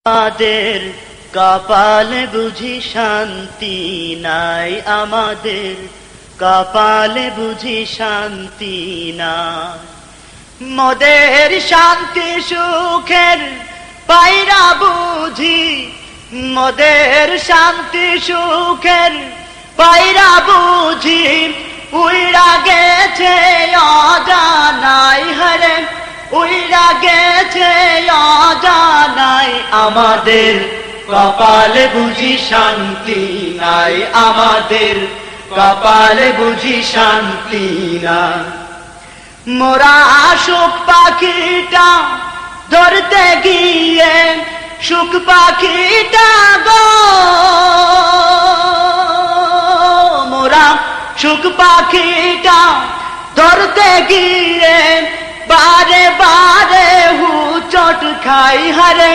আমাদের কপালে বুঝি শান্তি নাই, আমাদের কপালে বুঝি শান্তি নাই। মোদের শান্তি সুখের পাইরা বুঝি, মোদের শান্তি সুখের পাইরা বুঝি উইরা গেছে অজানাই, হরে উইরা গেছে অজানাই। আমাদের কপালে বুঝি শান্তি নাই, আমাদের কপালে বুঝি শান্তি নাই। মোরা সুখ পাখিটা ধরতে গিয়ে, সুখ পাখিটা গো, মোরা সুখ পাখিটা ধরতে গিয়ে বারে বারে হুচট খাই, হরে